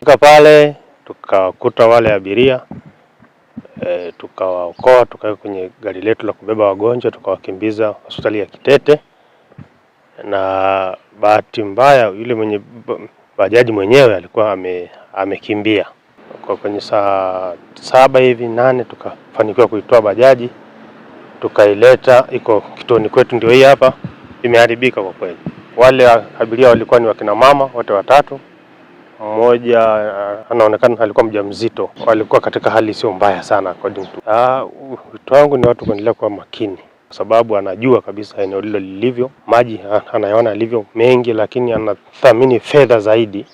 Fika pale tukakuta wale abiria tukawaokoa, tukaweka kwenye gari letu la kubeba wagonjwa, tukawakimbiza hospitali ya Kitete. Na bahati mbaya yule mwenye bajaji mwenyewe alikuwa amekimbia. Kwa kwenye saa 7 hivi 8 tukafanikiwa kuitoa bajaji, tukaileta, iko kituoni kwetu, ndio hii hapa. Imeharibika kwa kweli. Wale abiria walikuwa ni wakina mama wote watatu. Mmoja anaonekana alikuwa mjamzito. Walikuwa katika hali sio mbaya sana according to. Wito wangu ni watu kuendelea kuwa makini, kwa sababu anajua kabisa eneo hilo lilivyo, maji anayaona yalivyo mengi, lakini anathamini fedha zaidi,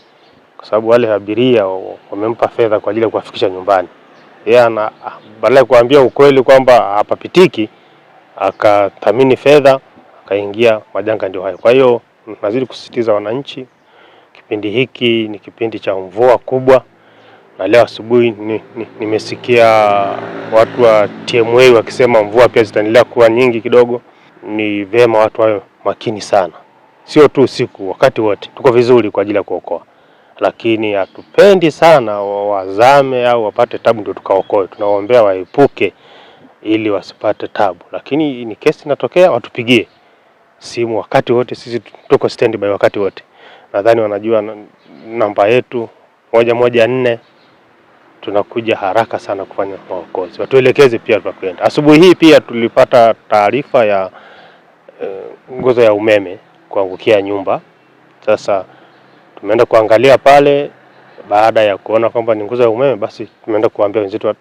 kwa sababu wale abiria wamempa fedha kwa ajili ya kuwafikisha nyumbani. Yeye badala ya kuambia ukweli kwamba hapapitiki, akathamini fedha, akaingia majanga ndio hayo. Kwa hiyo nazidi kusisitiza wananchi, kipindi hiki ni kipindi cha mvua kubwa, na leo asubuhi nimesikia watu wa TMA wakisema mvua pia zitaendelea kuwa nyingi kidogo. Ni vema watu wawe makini sana, sio tu usiku, wakati wote. Tuko vizuri kwa ajili ya kuokoa, lakini hatupendi sana wazame au wapate tabu ndio tukaokoe. Tunawaombea waepuke ili wasipate tabu, lakini ni kesi inatokea, watupigie simu wakati wote. Sisi tuko standby wakati wote. Nadhani wanajua namba yetu 114. Tunakuja haraka sana kufanya maokozi. Watuelekeze pia tunakwenda. Asubuhi hii pia tulipata taarifa ya nguzo ya umeme kuangukia nyumba. Sasa tumeenda kuangalia pale. Baada ya kuona kwamba ni nguzo ya umeme, basi tumeenda kuambia wenzetu wa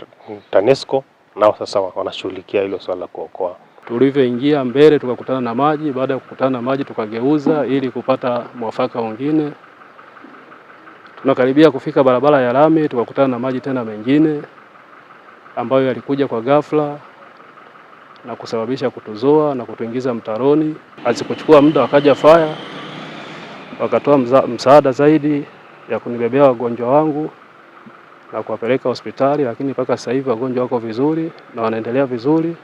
TANESCO, nao sasa wanashughulikia hilo swala la kuokoa. Tulivyoingia mbele tukakutana na maji. Baada ya kukutana na maji tukageuza ili kupata mwafaka mwingine. Tunakaribia kufika barabara ya lami, tukakutana na maji tena mengine ambayo yalikuja kwa ghafla na kusababisha kutuzoa na kutuingiza mtaroni. Hazikuchukua muda wakaja fire, wakatoa msaada zaidi ya kunibebea wagonjwa wangu na kuwapeleka hospitali, lakini mpaka sasa hivi wagonjwa wako vizuri na wanaendelea vizuri.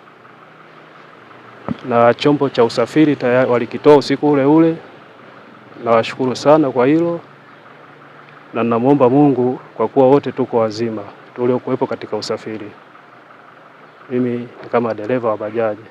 Na chombo cha usafiri tayari walikitoa usiku ule ule. Nawashukuru sana kwa hilo, na ninamuomba Mungu kwa kuwa wote tuko wazima tuliokuwepo katika usafiri. Mimi kama dereva wa bajaji